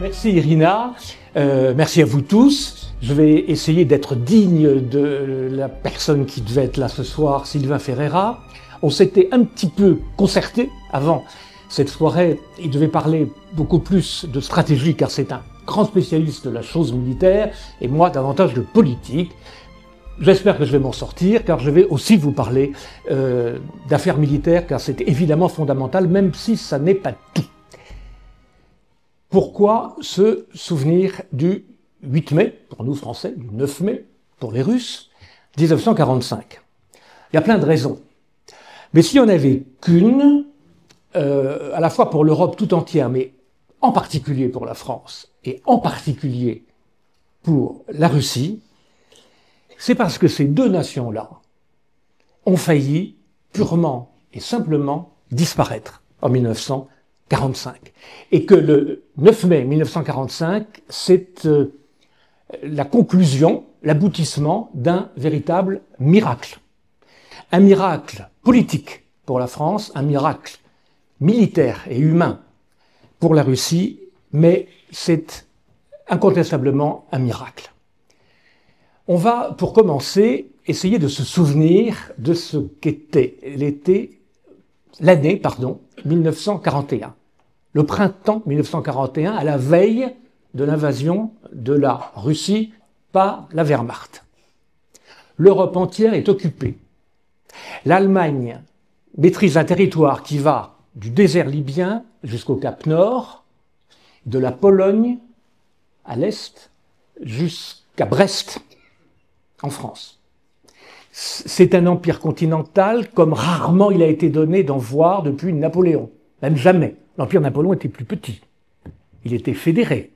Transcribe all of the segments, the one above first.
Merci Irina, merci à vous tous. Je vais essayer d'être digne de la personne qui devait être là ce soir, Sylvain Ferreira. On s'était un petit peu concerté avant cette soirée. Il devait parler beaucoup plus de stratégie car c'est un grand spécialiste de la chose militaire et moi davantage de politique. J'espère que je vais m'en sortir car je vais aussi vous parler d'affaires militaires car c'est évidemment fondamental même si ça n'est pas tout. Pourquoi se souvenir du 8 mai, pour nous Français, du 9 mai, pour les Russes, 1945? Il y a plein de raisons. Mais s'il n'y en avait qu'une, à la fois pour l'Europe tout entière, mais en particulier pour la France, et en particulier pour la Russie, c'est parce que ces deux nations-là ont failli purement et simplement disparaître en 1945. Et que le 9 mai 1945, c'est la conclusion, l'aboutissement d'un véritable miracle. Un miracle politique pour la France, un miracle militaire et humain pour la Russie, mais c'est incontestablement un miracle. On va, pour commencer, essayer de se souvenir de ce qu'était l'année 1941. Le printemps 1941, à la veille de l'invasion de la Russie par la Wehrmacht. L'Europe entière est occupée. L'Allemagne maîtrise un territoire qui va du désert libyen jusqu'au Cap Nord, de la Pologne à l'est jusqu'à Brest, en France. C'est un empire continental comme rarement il a été donné d'en voir depuis Napoléon, même jamais. L'empire Napoléon était plus petit, il était fédéré.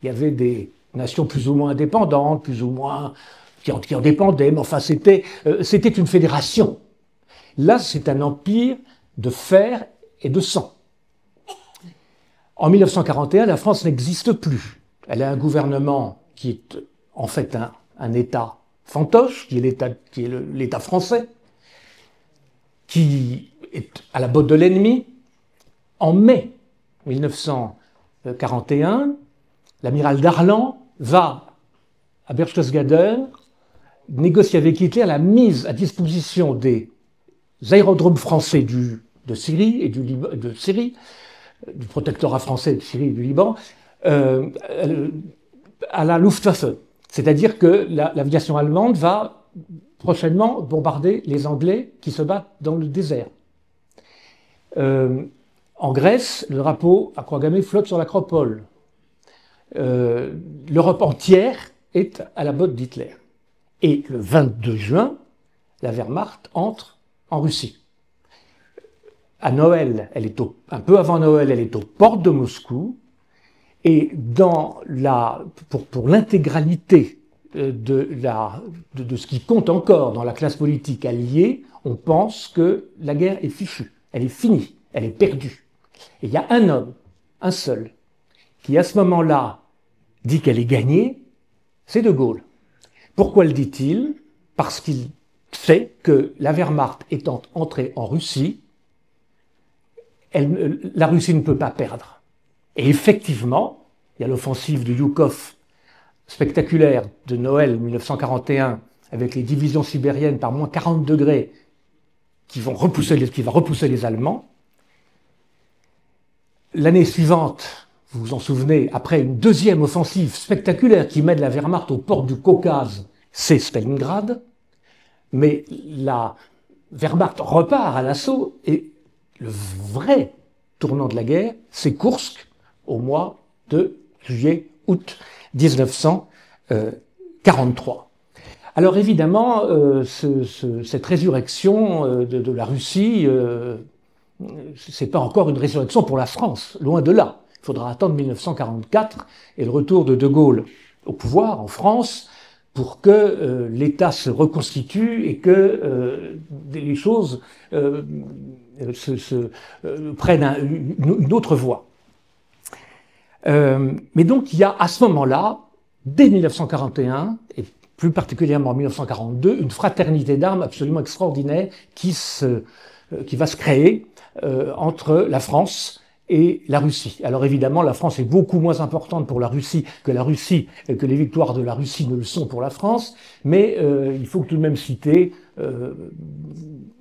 Il y avait des nations plus ou moins indépendantes, plus ou moins qui en dépendaient, mais enfin c'était une fédération. Là, c'est un empire de fer et de sang. En 1941, la France n'existe plus. Elle a un gouvernement qui est en fait un État fantoche, qui est l'État français, qui est à la botte de l'ennemi. En mai 1941, l'amiral Darlan va à Berchtesgaden négocier avec Hitler la mise à disposition des aérodromes français de Syrie et du protectorat français de Syrie et du Liban, à la Luftwaffe. C'est-à-dire que l'aviation allemande va prochainement bombarder les Anglais qui se battent dans le désert. En Grèce, le drapeau à croix gammée flotte sur l'acropole. L'Europe entière est à la botte d'Hitler. Et le 22 juin, la Wehrmacht entre en Russie. À Noël, un peu avant Noël, elle est aux portes de Moscou. Et pour l'intégralité de ce qui compte encore dans la classe politique alliée, on pense que la guerre est fichue, elle est finie, elle est perdue. Et il y a un homme, un seul, qui à ce moment-là dit qu'elle est gagnée, c'est De Gaulle. Pourquoi le dit-il? Parce qu'il sait que la Wehrmacht étant entrée en Russie, la Russie ne peut pas perdre. Et effectivement, il y a l'offensive de Yukov spectaculaire de Noël 1941 avec les divisions sibériennes par moins 40 degrés qui va repousser les Allemands. L'année suivante, vous vous en souvenez, après une deuxième offensive spectaculaire qui mène la Wehrmacht aux portes du Caucase, c'est Stalingrad. Mais la Wehrmacht repart à l'assaut et le vrai tournant de la guerre, c'est Koursk au mois de juillet-août 1943. Alors évidemment, cette résurrection de la Russie, c'est pas encore une résurrection pour la France, loin de là. Il faudra attendre 1944 et le retour de Gaulle au pouvoir en France pour que l'État se reconstitue et que les choses prennent une autre voie. Mais donc il y a à ce moment-là, dès 1941, et plus particulièrement en 1942, une fraternité d'armes absolument extraordinaire qui va se créer entre la France et la Russie. Alors évidemment, la France est beaucoup moins importante pour la Russie, que les victoires de la Russie ne le sont pour la France, mais il faut tout de même citer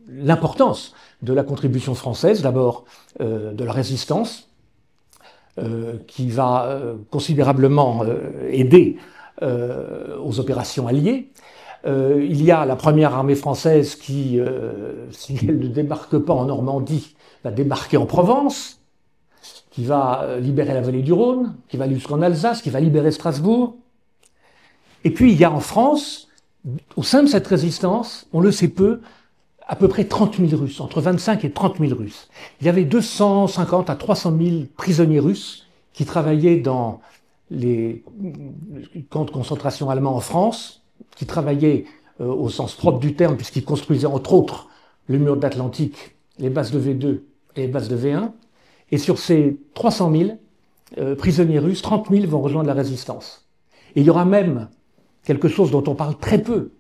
l'importance de la contribution française, d'abord de la résistance, qui va considérablement aider aux opérations alliées. Il y a la première armée française qui, si elle ne débarque pas en Normandie, va débarquer en Provence, qui va libérer la vallée du Rhône, qui va jusqu'en Alsace, qui va libérer Strasbourg. Et puis il y a en France, au sein de cette résistance, on le sait peu, à peu près 30 000 Russes, entre 25 et 30 000 Russes. Il y avait 250 à 300 000 prisonniers russes qui travaillaient dans les camps de concentration allemands en France, qui travaillaient au sens propre du terme, puisqu'ils construisaient entre autres le mur de l'Atlantique, les bases de V2 et les bases de V1. Et sur ces 300 000 prisonniers russes, 30 000 vont rejoindre la résistance. Et il y aura même quelque chose dont on parle très peu,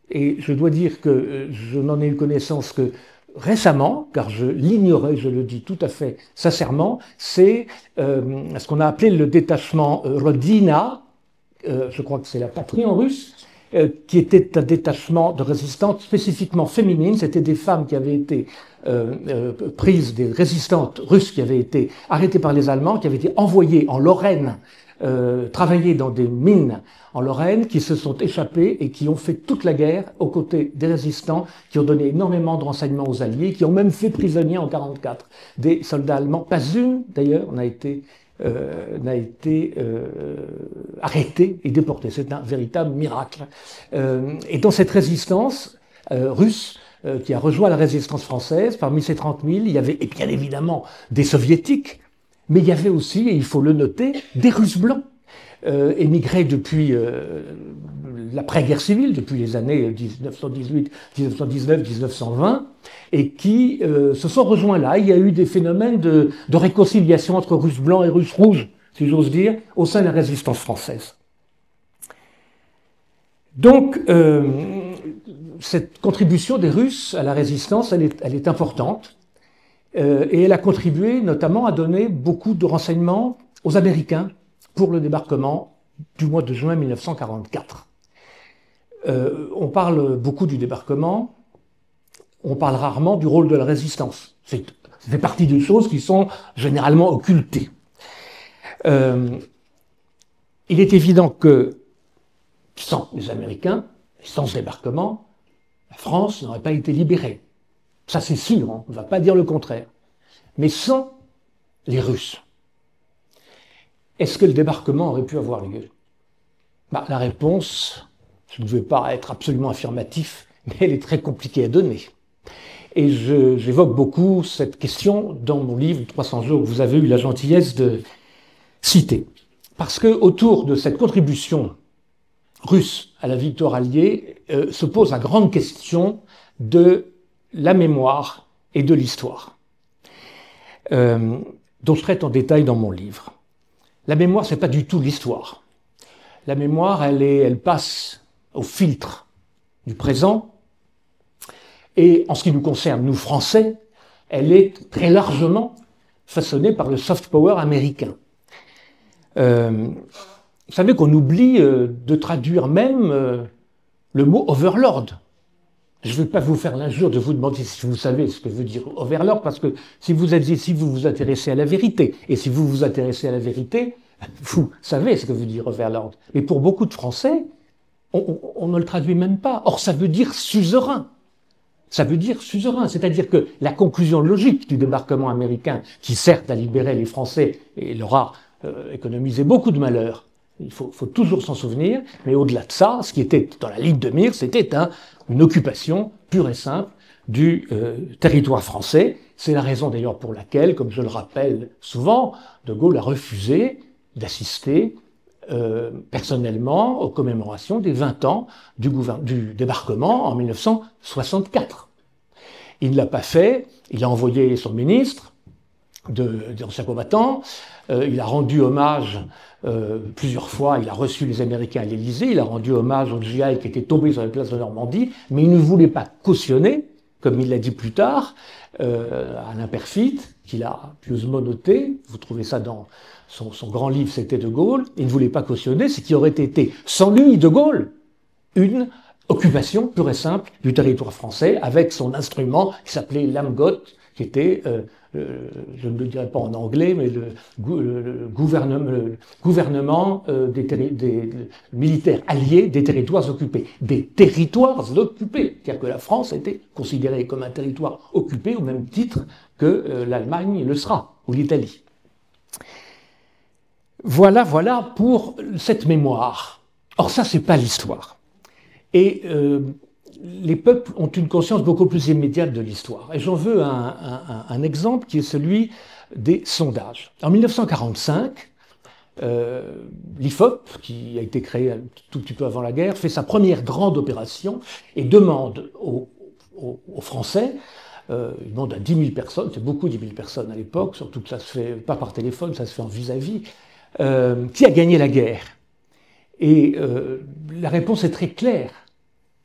et je dois dire que je n'en ai eu connaissance que récemment, car je l'ignorais, je le dis tout à fait sincèrement, c'est ce qu'on a appelé le détachement Rodina, je crois que c'est la patrie en russe, qui était un détachement de résistantes spécifiquement féminines. C'était des femmes qui avaient été prises, des résistantes russes qui avaient été arrêtées par les Allemands, qui avaient été envoyées en Lorraine, travailler dans des mines en Lorraine, qui se sont échappées et qui ont fait toute la guerre aux côtés des résistants, qui ont donné énormément de renseignements aux Alliés, qui ont même fait prisonniers en 1944 des soldats allemands. Pas une, d'ailleurs, n'a été arrêté et déporté. C'est un véritable miracle. Et dans cette résistance russe, qui a rejoint la résistance française, parmi ces 30 000, il y avait, et bien évidemment, des soviétiques, mais il y avait aussi, et il faut le noter, des Russes blancs, émigrés depuis l'après-guerre civile, depuis les années 1918, 1919, 1920, et qui se sont rejoints là. Il y a eu des phénomènes de réconciliation entre Russes blancs et Russes rouges, si j'ose dire, au sein de la résistance française. Donc, cette contribution des Russes à la résistance, elle est importante, et elle a contribué notamment à donner beaucoup de renseignements aux Américains pour le débarquement du mois de juin 1944. On parle beaucoup du débarquement, on parle rarement du rôle de la résistance. Ça fait partie des choses qui sont généralement occultées. Il est évident que sans les Américains, sans ce débarquement, la France n'aurait pas été libérée. Ça c'est sûr, on ne va pas dire le contraire. Mais sans les Russes, est-ce que le débarquement aurait pu avoir lieu? La réponse, je ne vais pas être absolument affirmatif, mais elle est très compliquée à donner. Et j'évoque beaucoup cette question dans mon livre 300 jours que vous avez eu la gentillesse de citer. Parce que autour de cette contribution russe à la victoire alliée se pose la grande question de la mémoire et de l'histoire, dont je traite en détail dans mon livre. La mémoire, c'est pas du tout l'histoire. La mémoire, elle passe au filtre du présent. Et en ce qui nous concerne, nous Français, elle est très largement façonnée par le soft power américain. Vous savez qu'on oublie de traduire même le mot overlord. Je ne vais pas vous faire l'injure de vous demander si vous savez ce que veut dire overlord, parce que si vous êtes ici, vous vous intéressez à la vérité. Et si vous vous intéressez à la vérité, vous savez ce que veut dire overlord. Mais pour beaucoup de Français, on ne le traduit même pas. Or, ça veut dire suzerain. Ça veut dire suzerain. C'est-à-dire que la conclusion logique du débarquement américain, qui certes a libéré les Français et leur a économisé beaucoup de malheurs, il faut toujours s'en souvenir, mais au-delà de ça, ce qui était dans la ligne de mire, c'était une occupation pure et simple du territoire français. C'est la raison d'ailleurs pour laquelle, comme je le rappelle souvent, De Gaulle a refusé d'assister personnellement aux commémorations des 20 ans du débarquement en 1964. Il ne l'a pas fait, il a envoyé son ministre d'anciens combattants, il a rendu hommage plusieurs fois, il a reçu les Américains à l'Élysée, il a rendu hommage aux GI qui étaient tombés sur la place de Normandie, mais il ne voulait pas cautionner comme il l'a dit plus tard, Alain Perfit, qu'il a pieusement noté, vous trouvez ça dans son grand livre C'était De Gaulle, il ne voulait pas cautionner ce qui aurait été, sans lui, De Gaulle, une occupation pure et simple du territoire français avec son instrument qui s'appelait l'Amgot, qui était, je ne le dirai pas en anglais, mais le gouvernement des militaires alliés des territoires occupés. Des territoires occupés, c'est-à-dire que la France était considérée comme un territoire occupé au même titre que l'Allemagne le sera, ou l'Italie. Voilà pour cette mémoire. Or ça, c'est pas l'histoire. Et les peuples ont une conscience beaucoup plus immédiate de l'histoire. Et j'en veux un exemple qui est celui des sondages. En 1945, l'IFOP, qui a été créé un tout petit peu avant la guerre, fait sa première grande opération et demande aux Français, il demande à 10 000 personnes, c'est beaucoup 10 000 personnes à l'époque, surtout que ça se fait pas par téléphone, ça se fait en vis-à-vis, qui a gagné la guerre. Et la réponse est très claire.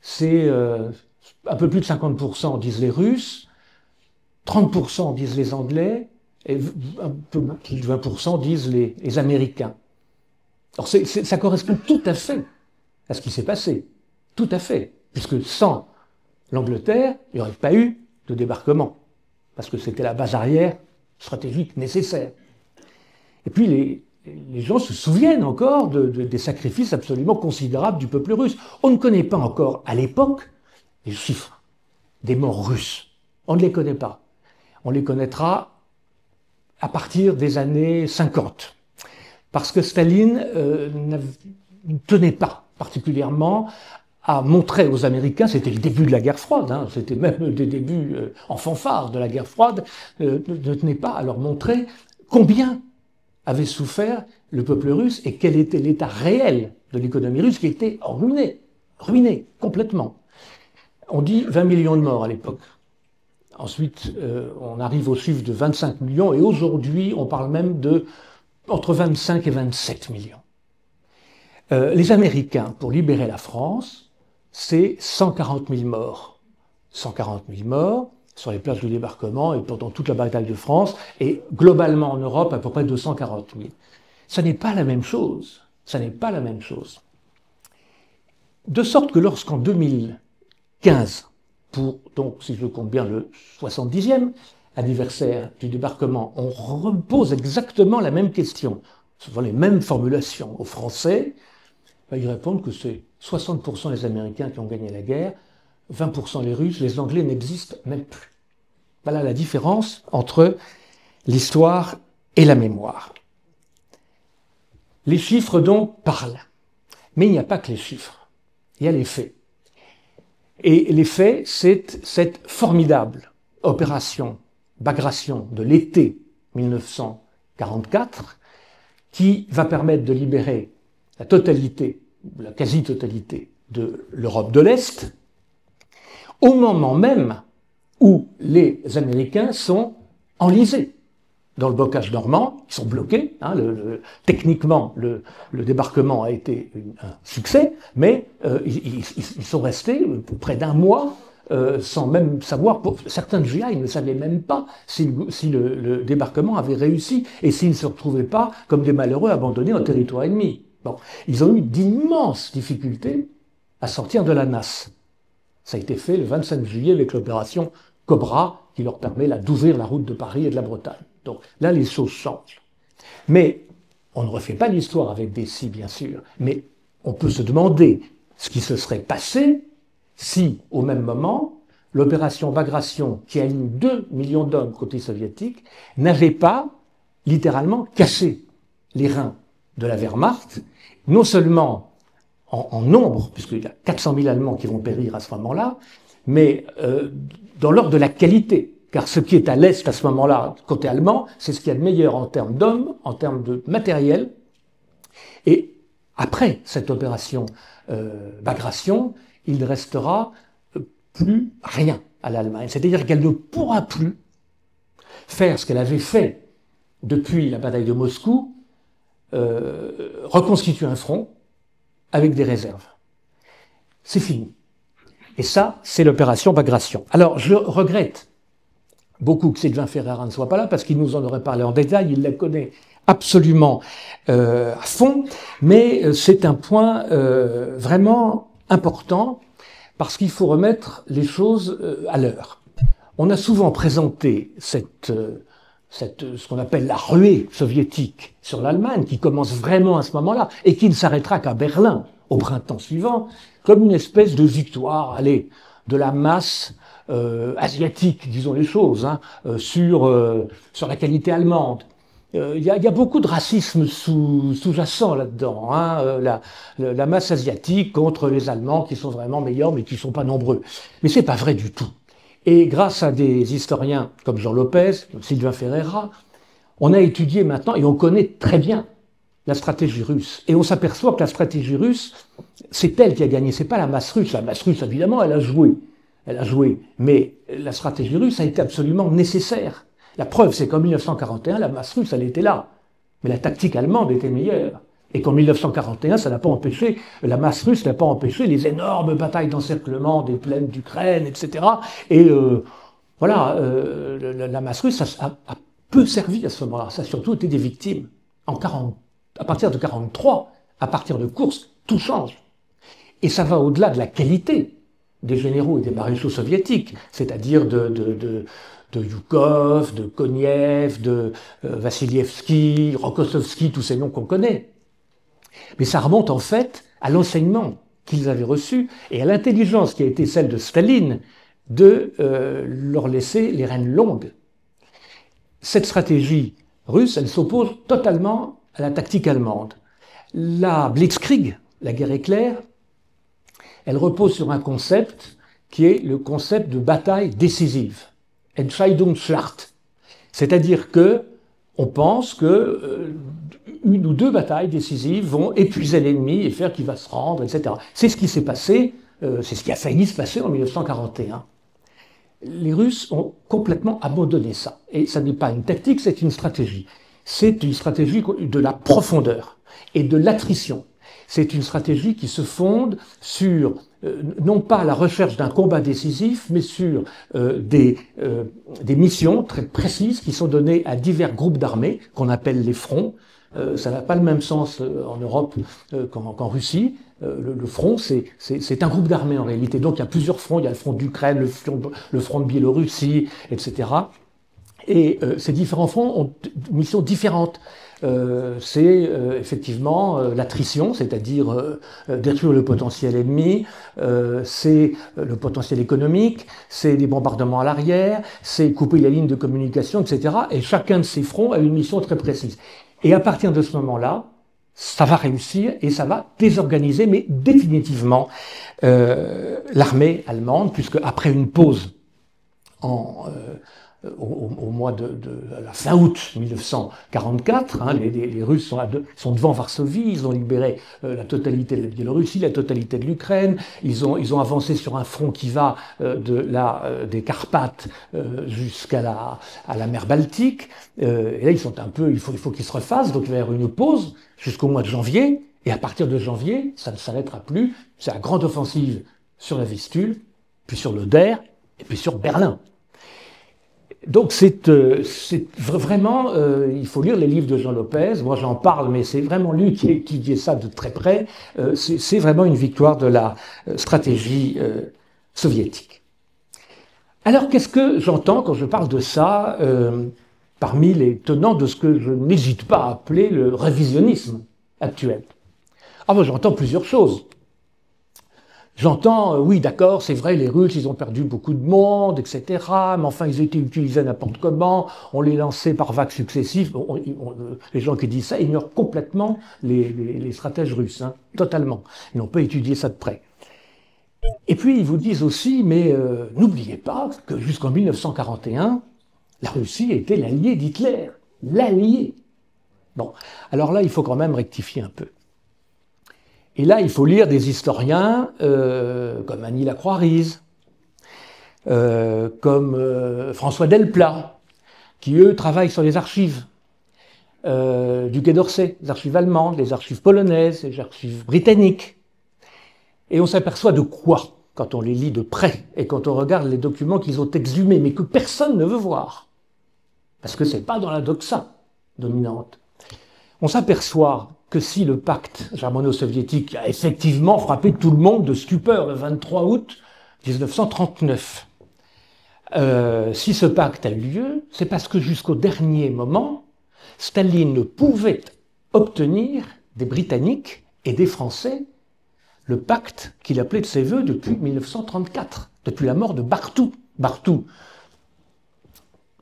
C'est un peu plus de 50% disent les Russes, 30% disent les Anglais, et un peu plus de 20% disent les Américains. Alors ça correspond tout à fait à ce qui s'est passé. Tout à fait. Puisque sans l'Angleterre, il n'y aurait pas eu de débarquement. Parce que c'était la base arrière stratégique nécessaire. Et puis les gens se souviennent encore des sacrifices absolument considérables du peuple russe. On ne connaît pas encore, à l'époque, les chiffres des morts russes. On ne les connaît pas. On les connaîtra à partir des années 50. Parce que Staline ne tenait pas particulièrement à montrer aux Américains, c'était le début de la guerre froide, hein, c'était même des débuts en fanfare de la guerre froide, ne tenait pas à leur montrer combien avait souffert le peuple russe et quel était l'état réel de l'économie russe qui était ruiné complètement. On dit 20 millions de morts à l'époque. Ensuite, on arrive au chiffre de 25 millions et aujourd'hui, on parle même de entre 25 et 27 millions. Les Américains, pour libérer la France, c'est 140 000 morts. 140 000 morts sur les places de débarquement et pendant toute la bataille de France, et globalement en Europe, à peu près 240 000. Ça n'est pas la même chose. Ça n'est pas la même chose. De sorte que lorsqu'en 2015, pour, donc, si je compte bien, le 70e anniversaire du débarquement, on repose exactement la même question, souvent les mêmes formulations aux Français, ils répondent que c'est 60% les Américains qui ont gagné la guerre, 20% les Russes, les Anglais n'existent même plus. Voilà la différence entre l'histoire et la mémoire. Les chiffres donc parlent, mais il n'y a pas que les chiffres, il y a les faits. Et les faits, c'est cette formidable opération Bagration de l'été 1944 qui va permettre de libérer la totalité, la quasi-totalité de l'Europe de l'Est, au moment même où les Américains sont enlisés dans le blocage normand, ils sont bloqués. Hein, techniquement, le débarquement a été un succès, mais ils sont restés près d'un mois sans même savoir. Certains de GI ne savaient même pas si le débarquement avait réussi et s'ils ne se retrouvaient pas comme des malheureux abandonnés en territoire ennemi. Bon, ils ont eu d'immenses difficultés à sortir de la nasse. Ça a été fait le 25 juillet avec l'opération Cobra qui leur permet d'ouvrir la route de Paris et de la Bretagne. Donc là, les choses changent. Mais on ne refait pas l'histoire avec des si, bien sûr. Mais on peut se demander ce qui se serait passé si, au même moment, l'opération Bagration, qui a eu 2 millions d'hommes côté soviétique, n'avait pas littéralement cassé les reins de la Wehrmacht, non seulement en nombre, puisqu'il y a 400 000 Allemands qui vont périr à ce moment-là, mais dans l'ordre de la qualité. Car ce qui est à l'Est à ce moment-là, côté allemand, c'est ce qu'il y a de meilleur en termes d'hommes, en termes de matériel. Et après cette opération Bagration, il ne restera plus rien à l'Allemagne. C'est-à-dire qu'elle ne pourra plus faire ce qu'elle avait fait depuis la bataille de Moscou, reconstituer un front avec des réserves. C'est fini. Et ça, c'est l'opération Bagration. Alors, je regrette beaucoup que Sylvain Ferreira ne soit pas là, parce qu'il nous en aurait parlé en détail, il la connaît absolument à fond, mais c'est un point vraiment important, parce qu'il faut remettre les choses à l'heure. On a souvent présenté ce qu'on appelle la ruée soviétique sur l'Allemagne, qui commence vraiment à ce moment-là, et qui ne s'arrêtera qu'à Berlin, au printemps suivant, comme une espèce de victoire, allez, de la masse asiatique, disons les choses, hein, sur la qualité allemande. Il y a beaucoup de racisme sous-jacent là-dedans, hein, la masse asiatique contre les Allemands qui sont vraiment meilleurs, mais qui ne sont pas nombreux. Mais c'est pas vrai du tout. Et grâce à des historiens comme Jean Lopez, comme Sylvain Ferreira, on a étudié maintenant et on connaît très bien la stratégie russe. Et on s'aperçoit que la stratégie russe, c'est elle qui a gagné, c'est pas la masse russe. La masse russe, évidemment, elle a joué. Mais la stratégie russe a été absolument nécessaire. La preuve, c'est qu'en 1941, la masse russe, elle était là. Mais la tactique allemande était meilleure. Et qu'en 1941, ça n'a pas empêché, la masse russe n'a pas empêché les énormes batailles d'encerclement des plaines d'Ukraine, etc. Et voilà, la masse russe a peu servi à ce moment-là. Ça a surtout été des victimes. À partir de 1943, à partir de Koursk, tout change. Et ça va au-delà de la qualité des généraux et des maréchaux soviétiques, c'est-à-dire de Yukov, de Koniev, de Vassilievski, Rokossovski, tous ces noms qu'on connaît. Mais ça remonte en fait à l'enseignement qu'ils avaient reçu et à l'intelligence qui a été celle de Staline de leur laisser les rênes longues. Cette stratégie russe, elle s'oppose totalement à la tactique allemande. La Blitzkrieg, la guerre éclair, elle repose sur un concept qui est le concept de bataille décisive, Entscheidungsschlacht. C'est-à-dire que on pense que une ou deux batailles décisives vont épuiser l'ennemi et faire qu'il va se rendre, etc. C'est ce qui s'est passé, c'est ce qui a failli se passer en 1941. Les Russes ont complètement abandonné ça. Et ça n'est pas une tactique, c'est une stratégie. C'est une stratégie de la profondeur et de l'attrition. C'est une stratégie qui se fonde sur, non pas la recherche d'un combat décisif, mais sur des missions très précises qui sont données à divers groupes d'armées, qu'on appelle les fronts. Ça n'a pas le même sens en Europe qu'en Russie. Le front, c'est un groupe d'armées en réalité. Donc il y a plusieurs fronts. Il y a le front d'Ukraine, le front de Biélorussie, etc. Et ces différents fronts ont une mission différente. C'est effectivement l'attrition, c'est-à-dire détruire le potentiel ennemi, c'est le potentiel économique, c'est des bombardements à l'arrière, c'est couper la ligne de communication, etc. Et chacun de ces fronts a une mission très précise. Et à partir de ce moment-là, ça va réussir et ça va désorganiser, mais définitivement, l'armée allemande, puisque après une pause au mois de la fin août 1944, hein, les Russes sont devant Varsovie, ils ont libéré la totalité de la Biélorussie, la totalité de l'Ukraine, ils ont avancé sur un front qui va des Carpates jusqu'à la mer Baltique, et là ils sont un peu, il faut qu'ils se refassent, donc il va y avoir une pause jusqu'au mois de janvier, et à partir de janvier, ça ne s'arrêtera plus, c'est la grande offensive sur la Vistule, puis sur l'Oder, et puis sur Berlin. Donc c'est vraiment, il faut lire les livres de Jean Lopez, moi j'en parle, mais c'est vraiment lui qui a étudié ça de très près, c'est vraiment une victoire de la stratégie soviétique. Alors qu'est-ce que j'entends quand je parle de ça, parmi les tenants de ce que je n'hésite pas à appeler le révisionnisme actuel? Ah ben j'entends plusieurs choses. J'entends, oui, d'accord, c'est vrai, les Russes, ils ont perdu beaucoup de monde, etc. Mais enfin, ils étaient utilisés n'importe comment, on les lançait par vagues successives. Les gens qui disent ça ignorent complètement les stratèges russes, hein, totalement. Ils n'ont pas étudié ça de près. Et puis, ils vous disent aussi, mais n'oubliez pas que jusqu'en 1941, la Russie était l'allié d'Hitler. L'allié. Bon, alors là, il faut quand même rectifier un peu. Et là, il faut lire des historiens comme Annie Lacroix-Rise, comme François Delplat, qui, eux, travaillent sur les archives du Quai d'Orsay, les archives allemandes, les archives polonaises, les archives britanniques. Et on s'aperçoit de quoi? quand on les lit de près et quand on regarde les documents qu'ils ont exhumés, mais que personne ne veut voir, parce que ce n'est pas dans la doxa dominante, on s'aperçoit que si le pacte germano-soviétique a effectivement frappé tout le monde de stupeur le 23 août 1939, si ce pacte a eu lieu, c'est parce que jusqu'au dernier moment, Staline ne pouvait obtenir des Britanniques et des Français le pacte qu'il appelait de ses voeux depuis 1934, depuis la mort de Barthou. Barthou,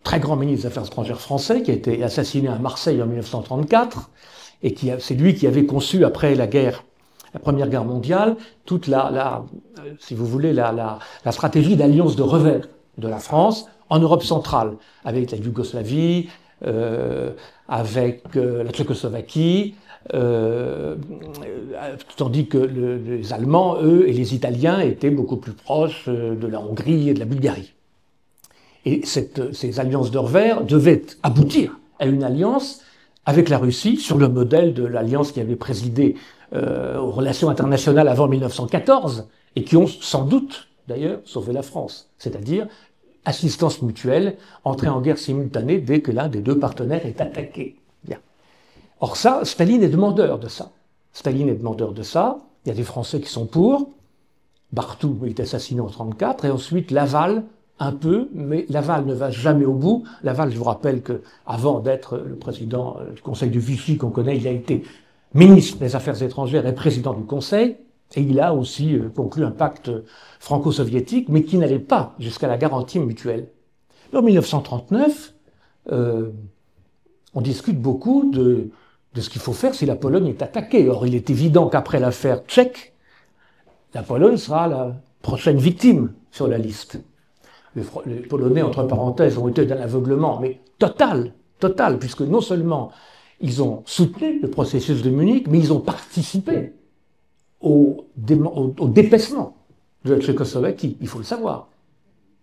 très grand ministre des Affaires étrangères français, qui a été assassiné à Marseille en 1934, et c'est lui qui avait conçu, après la Première Guerre mondiale, toute si vous voulez, la stratégie d'alliance de revers de la France en Europe centrale, avec la Yougoslavie, avec la Tchécoslovaquie, tandis que les Allemands, eux, et les Italiens étaient beaucoup plus proches de la Hongrie et de la Bulgarie. Et ces alliances de revers devaient aboutir à une alliance avec la Russie, sur le modèle de l'alliance qui avait présidé aux relations internationales avant 1914, et qui ont sans doute, d'ailleurs, sauvé la France, c'est-à-dire assistance mutuelle, entrée en guerre simultanée dès que l'un des deux partenaires est attaqué. Bien. Or ça, Staline est demandeur de ça. Staline est demandeur de ça. Il y a des Français qui sont pour. Barthou est assassiné en 1934. Et ensuite, Laval, un peu, mais Laval ne va jamais au bout. Laval, je vous rappelle qu'avant d'être le président du Conseil de Vichy qu'on connaît, il a été ministre des Affaires étrangères et président du Conseil. Et il a aussi conclu un pacte franco-soviétique, mais qui n'allait pas jusqu'à la garantie mutuelle. En 1939, on discute beaucoup de ce qu'il faut faire si la Pologne est attaquée. Or, il est évident qu'après l'affaire tchèque, la Pologne sera la prochaine victime sur la liste. Les Polonais, entre parenthèses, ont été dans l'aveuglement, mais total, puisque non seulement ils ont soutenu le processus de Munich, mais ils ont participé au dépaissement de la Tchécoslovaquie. Il faut le savoir.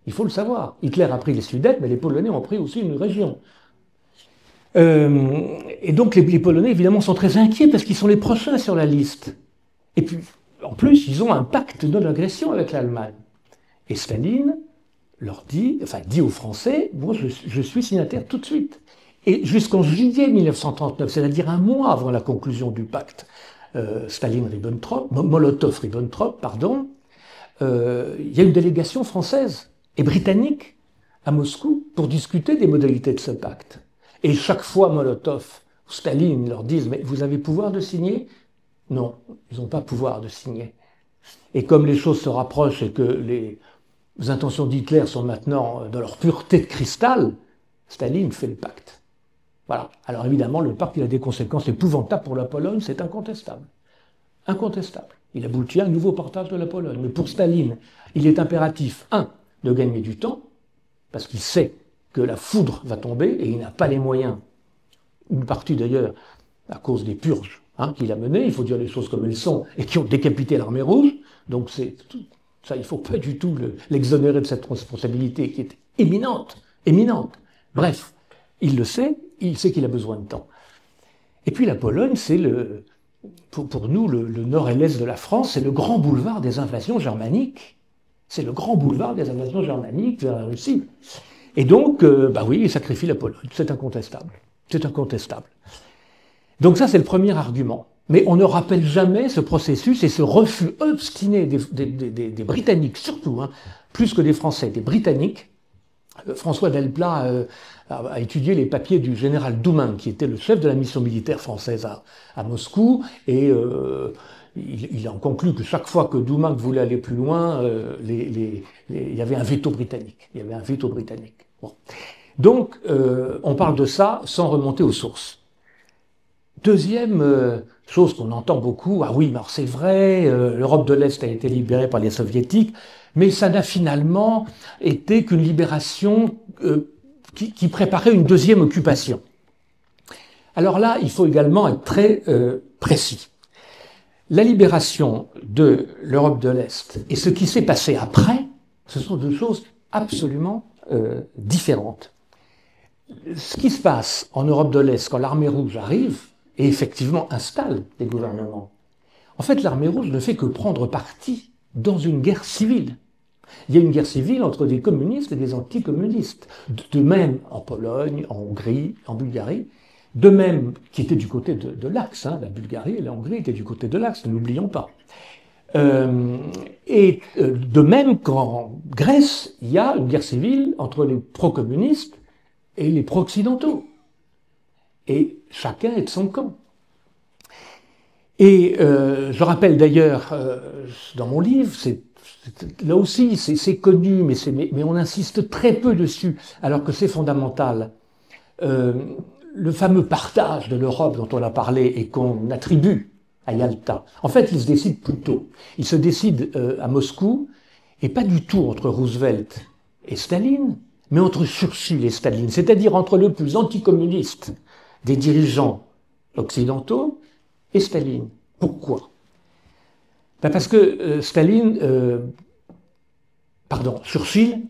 Il faut le savoir. Hitler a pris les Sudètes, mais les Polonais ont pris aussi une région. Et donc les Polonais, évidemment, sont très inquiets parce qu'ils sont les prochains sur la liste. Et puis, en plus, ils ont un pacte de non-agression avec l'Allemagne. Et Staline leur dit aux Français, moi je suis signataire tout de suite. Et jusqu'en juillet 1939, c'est-à-dire un mois avant la conclusion du pacte, Molotov-Ribbentrop, pardon, il y a une délégation française et britannique à Moscou pour discuter des modalités de ce pacte. Et chaque fois, Molotov ou Staline leur disent « Mais vous avez pouvoir de signer ?» Non, ils n'ont pas pouvoir de signer. Et comme les choses se rapprochent et que les intentions d'Hitler sont maintenant dans leur pureté de cristal, Staline fait le pacte. Voilà. Alors évidemment, le pacte il a des conséquences épouvantables pour la Pologne, c'est incontestable. Incontestable. Il aboutit à un nouveau partage de la Pologne. Mais pour Staline, il est impératif, de gagner du temps, parce qu'il sait que la foudre va tomber et il n'a pas les moyens. Une partie d'ailleurs, à cause des purges qu'il a menées, il faut dire les choses comme elles sont, et qui ont décapité l'armée rouge. Donc ça, il ne faut pas du tout l'exonérer de cette responsabilité qui est éminente. Bref, il le sait, il sait qu'il a besoin de temps. Et puis la Pologne, c'est pour nous, le nord et l'est de la France, c'est le grand boulevard des invasions germaniques. C'est le grand boulevard des invasions germaniques vers la Russie. Et donc, oui, il sacrifie la Pologne. C'est incontestable. C'est incontestable. Donc ça, c'est le premier argument. Mais on ne rappelle jamais ce processus et ce refus obstiné des Britanniques, surtout, plus que des Français, des Britanniques. François Delplat a étudié les papiers du général Doumerc, qui était le chef de la mission militaire française à Moscou, et il en conclut que chaque fois que Doumerc voulait aller plus loin, il y avait un veto britannique. Bon. Donc, on parle de ça sans remonter aux sources. Deuxième chose qu'on entend beaucoup, ah oui, mais c'est vrai, l'Europe de l'Est a été libérée par les Soviétiques, mais ça n'a finalement été qu'une libération qui préparait une deuxième occupation. Alors là, il faut également être très précis. La libération de l'Europe de l'Est et ce qui s'est passé après, ce sont deux choses absolument différentes. Ce qui se passe en Europe de l'Est quand l'armée rouge arrive et effectivement installe des gouvernements, en fait l'armée rouge ne fait que prendre parti dans une guerre civile. Il y a une guerre civile entre des communistes et des anticommunistes. De même en Pologne, en Hongrie, en Bulgarie. De même, qui était du côté de l'Axe, hein, la Bulgarie et la Hongrie étaient du côté de l'Axe, ne l'oublions pas. De même qu'en Grèce, il y a une guerre civile entre les pro-communistes et les pro-occidentaux. Et chacun est de son camp. Et je rappelle d'ailleurs, dans mon livre, là aussi c'est connu, mais on insiste très peu dessus, alors que c'est fondamental. Le fameux partage de l'Europe dont on a parlé et qu'on attribue à Yalta, en fait, il se décide plus tôt. Il se décide à Moscou, et pas du tout entre Roosevelt et Staline, mais entre Churchill et Staline, c'est-à-dire entre le plus anticommuniste des dirigeants occidentaux et Staline. Pourquoi? Parce que Churchill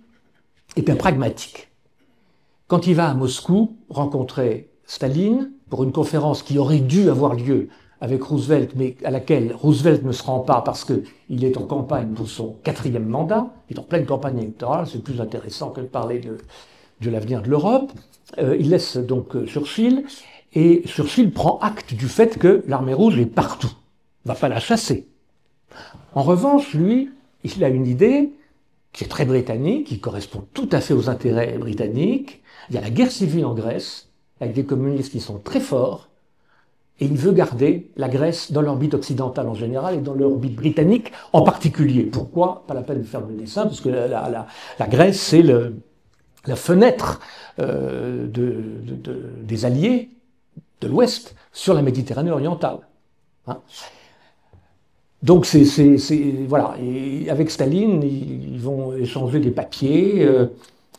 est un pragmatique. Quand il va à Moscou rencontrer Staline pour une conférence qui aurait dû avoir lieu avec Roosevelt, mais à laquelle Roosevelt ne se rend pas parce qu'il est en campagne pour son 4e mandat, il est en pleine campagne électorale, c'est plus intéressant que de parler de l'avenir de l'Europe. Il laisse donc Churchill, et Churchill prend acte du fait que l'armée rouge est partout. Il ne va pas la chasser. En revanche, lui, il a une idée qui est très britannique, qui correspond tout à fait aux intérêts britanniques. Il y a la guerre civile en Grèce, avec des communistes qui sont très forts, et il veut garder la Grèce dans l'orbite occidentale en général et dans l'orbite britannique en particulier. Pourquoi? Pas la peine de faire le dessin, parce que la Grèce, c'est la fenêtre des alliés de l'Ouest sur la Méditerranée orientale. Hein. Donc voilà. Et avec Staline, ils vont échanger des papiers.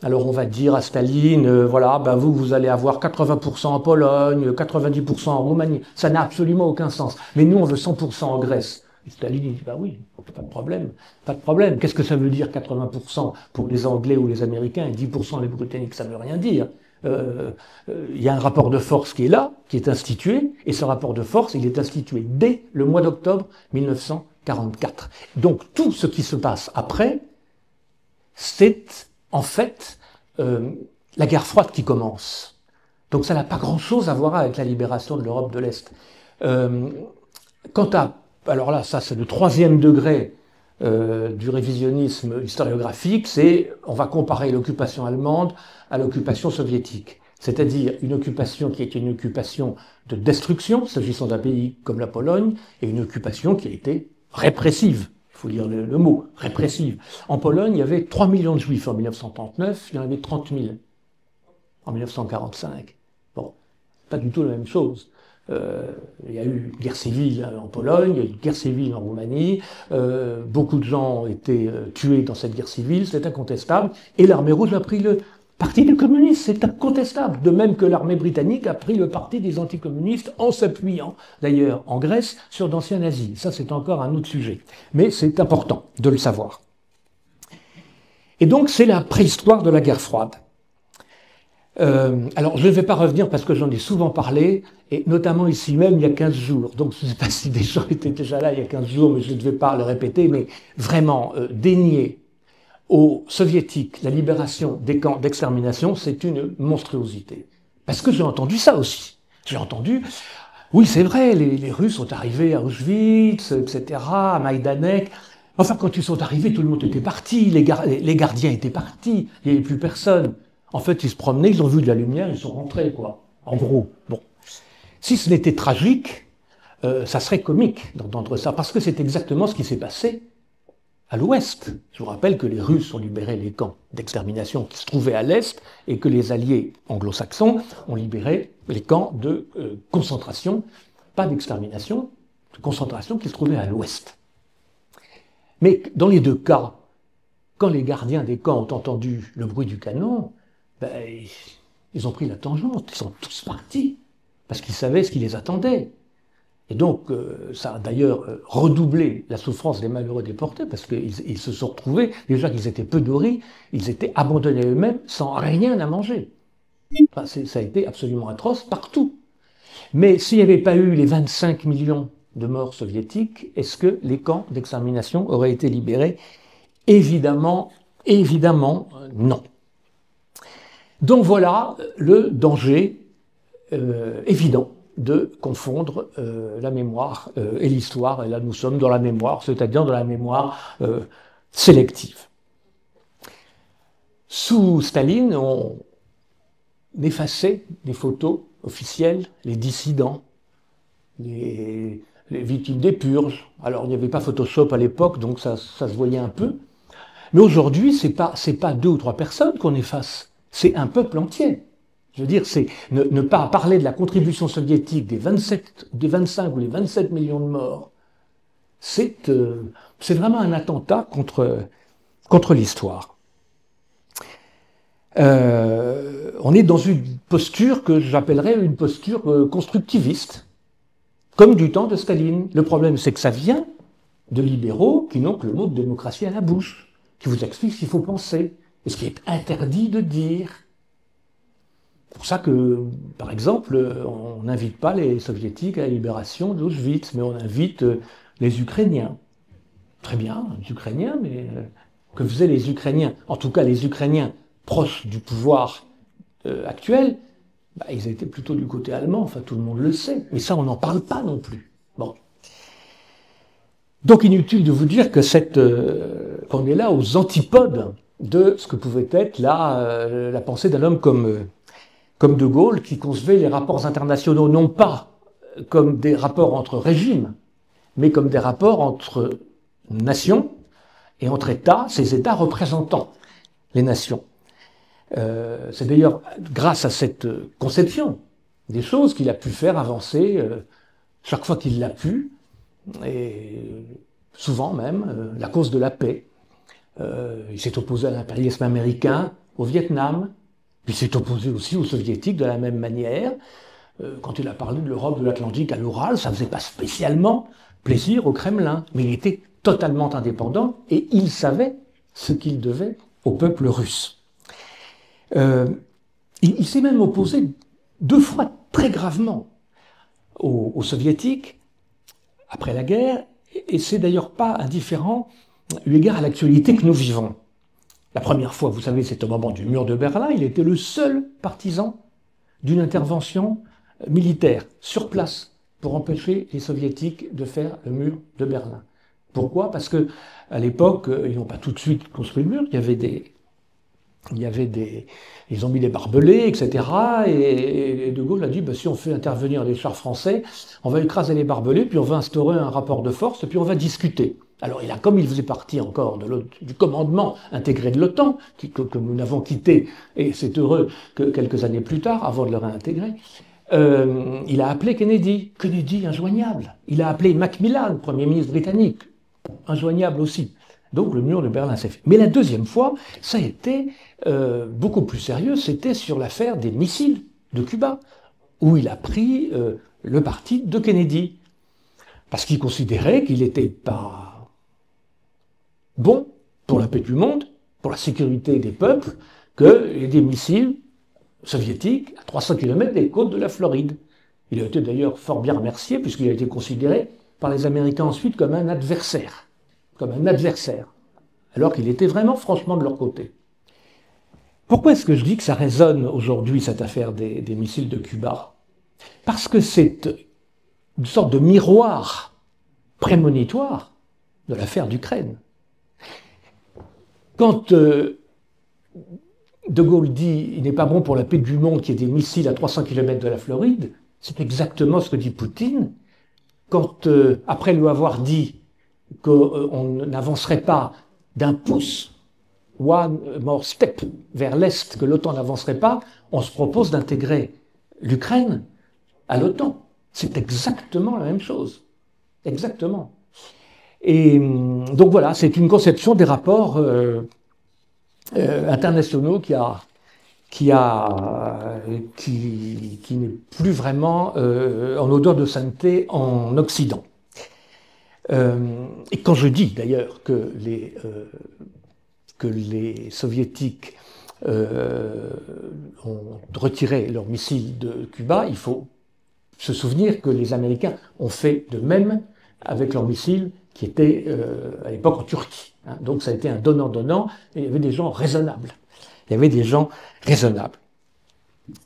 Alors on va dire à Staline, voilà, ben vous allez avoir 80% en Pologne, 90% en Roumanie. Ça n'a absolument aucun sens. Mais nous, on veut 100% en Grèce. Et Staline, il dit, bah oui, pas de problème. Pas de problème. Qu'est-ce que ça veut dire 80% pour les Anglais ou les Américains et 10% les Britanniques? Ça ne veut rien dire. Il y a un rapport de force qui est là, qui est institué, et ce rapport de force, il est institué dès le mois d'octobre 1944. Donc tout ce qui se passe après, c'est en fait la guerre froide qui commence. Donc ça n'a pas grand-chose à voir avec la libération de l'Europe de l'Est. Alors là, ça c'est le 3e degré du révisionnisme historiographique, on va comparer l'occupation allemande à l'occupation soviétique. C'est-à-dire une occupation qui est une occupation de destruction, s'agissant d'un pays comme la Pologne, et une occupation qui a été répressive. Il faut lire le mot, répressive. En Pologne, il y avait 3 millions de juifs en 1939, il y en avait 30 000 en 1945. Bon, pas du tout la même chose. Il y a eu une guerre civile en Pologne, il y a eu une guerre civile en Roumanie, beaucoup de gens ont été tués dans cette guerre civile, c'est incontestable, et l'armée rouge a pris le parti des communistes, c'est incontestable, de même que l'armée britannique a pris le parti des anticommunistes en s'appuyant, d'ailleurs, en Grèce, sur d'anciens nazis. Ça, c'est encore un autre sujet, mais c'est important de le savoir. Et donc, c'est la préhistoire de la guerre froide. Alors, je ne vais pas revenir parce que j'en ai souvent parlé, et notamment ici même, il y a 15 jours. Donc, je ne sais pas si des gens étaient déjà là il y a 15 jours, mais je ne vais pas le répéter, mais vraiment, dénier aux soviétiques la libération des camps d'extermination, c'est une monstruosité. Parce que j'ai entendu ça aussi. J'ai entendu, oui, c'est vrai, les Russes sont arrivés à Auschwitz, etc., à Maïdanek. Enfin, quand ils sont arrivés, tout le monde était parti, les gardiens étaient partis, il n'y avait plus personne. En fait, ils se promenaient, ils ont vu de la lumière, ils sont rentrés, quoi. En gros, bon. Si ce n'était tragique, ça serait comique d'entendre ça, parce que c'est exactement ce qui s'est passé à l'ouest. Je vous rappelle que les Russes ont libéré les camps d'extermination qui se trouvaient à l'est, et que les alliés anglo-saxons ont libéré les camps de concentration, pas d'extermination, de concentration qui se trouvaient à l'ouest. Mais dans les deux cas, quand les gardiens des camps ont entendu le bruit du canon, ils ont pris la tangente, ils sont tous partis, parce qu'ils savaient ce qui les attendait. Et donc, ça a d'ailleurs redoublé la souffrance des malheureux déportés, parce qu'ils se sont retrouvés, déjà qu'ils étaient peu nourris, ils étaient abandonnés eux-mêmes sans rien à manger. Enfin, ça a été absolument atroce partout. Mais s'il n'y avait pas eu les 25 millions de morts soviétiques, est-ce que les camps d'extermination auraient été libérés? Évidemment, non. Donc voilà le danger évident de confondre la mémoire et l'histoire. Et là, nous sommes dans la mémoire, c'est-à-dire dans la mémoire sélective. Sous Staline, on effaçait des photos officielles, les dissidents, les victimes des purges. Alors, il n'y avait pas Photoshop à l'époque, donc ça se voyait un peu. Mais aujourd'hui, c'est pas 2 ou 3 personnes qu'on efface, c'est un peuple entier. Je veux dire, c'est ne pas parler de la contribution soviétique des 25 ou les 27 millions de morts. C'est vraiment un attentat contre l'histoire. On est dans une posture que j'appellerais une posture constructiviste, comme du temps de Staline. Le problème, c'est que ça vient de libéraux qui n'ont que le mot de démocratie à la bouche, qui vous expliquent ce qu'il faut penser, et ce qui est interdit de dire. C'est pour ça que, par exemple, on n'invite pas les soviétiques à la libération d'Auschwitz, mais on invite les Ukrainiens. Très bien, les Ukrainiens, mais que faisaient les Ukrainiens? En tout cas, les Ukrainiens proches du pouvoir actuel, ils étaient plutôt du côté allemand, enfin tout le monde le sait, mais ça on n'en parle pas non plus. Bon. Donc inutile de vous dire que qu'on est là aux antipodes de ce que pouvait être la pensée d'un homme comme De Gaulle, qui concevait les rapports internationaux non pas comme des rapports entre régimes, mais comme des rapports entre nations et entre États, ces États représentant les nations. C'est d'ailleurs grâce à cette conception des choses qu'il a pu faire avancer chaque fois qu'il l'a pu, et souvent même, la cause de la paix. Il s'est opposé à l'impérialisme américain au Vietnam, puis il s'est opposé aussi aux soviétiques de la même manière. Quand il a parlé de l'Europe de l'Atlantique à l'Oural, ça ne faisait pas spécialement plaisir au Kremlin, mais il était totalement indépendant et il savait ce qu'il devait au peuple russe. Il s'est même opposé 2 fois très gravement aux soviétiques après la guerre, et c'est d'ailleurs pas indifférent eu égard à l'actualité que nous vivons. La première fois, vous savez, c'est au moment du mur de Berlin, il était le seul partisan d'une intervention militaire sur place pour empêcher les soviétiques de faire le mur de Berlin. Pourquoi? Parce que à l'époque, ils n'ont pas tout de suite construit le mur, ils ont mis des barbelés, etc. Et De Gaulle a dit, si on fait intervenir les chars français, on va écraser les barbelés, puis on va instaurer un rapport de force, et puis on va discuter. Alors, comme il faisait partie encore du commandement intégré de l'OTAN, que nous n'avons quitté, et c'est heureux que quelques années plus tard, avant de le réintégrer, il a appelé Kennedy. Kennedy, injoignable. Il a appelé Macmillan, Premier ministre britannique, injoignable aussi. Donc le mur de Berlin s'est fait. Mais la deuxième fois, ça a été beaucoup plus sérieux, c'était sur l'affaire des missiles de Cuba, où il a pris le parti de Kennedy. Parce qu'il considérait qu'il n'était pas bon pour la paix du monde, pour la sécurité des peuples, qu'il y ait des missiles soviétiques à 300 km des côtes de la Floride. Il a été d'ailleurs fort bien remercié, puisqu'il a été considéré par les Américains ensuite comme un adversaire, alors qu'il était vraiment franchement de leur côté. Pourquoi est-ce que je dis que ça résonne aujourd'hui, cette affaire des missiles de Cuba? Parce que c'est une sorte de miroir prémonitoire de l'affaire d'Ukraine. Quand De Gaulle dit « il n'est pas bon pour la paix du monde qu'il y ait des missiles à 300 km de la Floride », c'est exactement ce que dit Poutine. Quand, après lui avoir dit qu'on n'avancerait pas d'un pouce, one more step, vers l'Est, que l'OTAN n'avancerait pas, on se propose d'intégrer l'Ukraine à l'OTAN. C'est exactement la même chose. Exactement. Et donc voilà, c'est une conception des rapports internationaux qui n'est plus vraiment en odeur de sainteté en Occident. Et quand je dis d'ailleurs que les soviétiques ont retiré leurs missiles de Cuba, il faut se souvenir que les Américains ont fait de même avec leur missile qui était à l'époque en Turquie. Hein. Donc ça a été un donnant-donnant, et il y avait des gens raisonnables. Il y avait des gens raisonnables.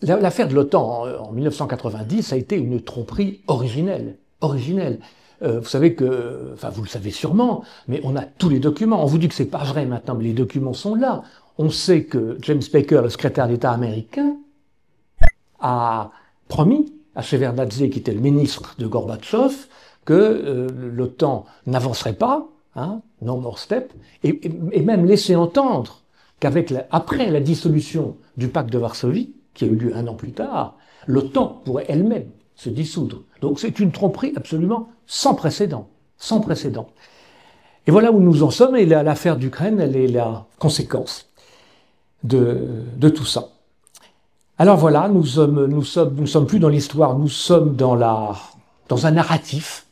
L'affaire de l'OTAN en 1990 ça a été une tromperie originelle. Vous savez que, enfin vous le savez sûrement, mais on a tous les documents. On vous dit que c'est pas vrai maintenant, mais les documents sont là. On sait que James Baker, le secrétaire d'État américain, a promis à Shevardnadze, qui était le ministre de Gorbatchev, que l'OTAN n'avancerait pas, hein, no more step, et même laisser entendre qu'après la dissolution du pacte de Varsovie, qui a eu lieu 1 an plus tard, l'OTAN pourrait elle-même se dissoudre. Donc c'est une tromperie absolument sans précédent, sans précédent. Et voilà où nous en sommes, et l'affaire d'Ukraine, elle est la conséquence de tout ça. Alors voilà, nous sommes plus dans l'histoire, nous sommes dans un narratif,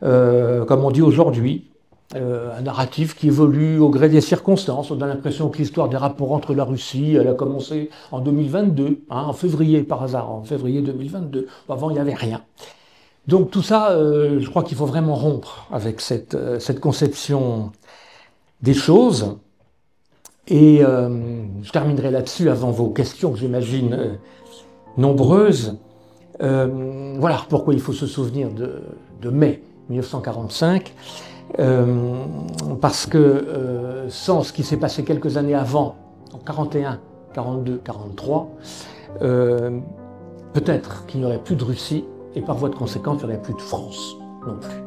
comme on dit aujourd'hui, un narratif qui évolue au gré des circonstances. On a l'impression que l'histoire des rapports entre la Russie, elle a commencé en 2022, hein, en février par hasard, en février 2022. Avant, il n'y avait rien. Donc tout ça, je crois qu'il faut vraiment rompre avec cette conception des choses. Et je terminerai là-dessus avant vos questions, que j'imagine nombreuses. Voilà pourquoi il faut se souvenir de mai 1945. Parce que sans ce qui s'est passé quelques années avant, en 41, 42, 43, peut-être qu'il n'y aurait plus de Russie, et par voie de conséquence, il n'y aurait plus de France non plus.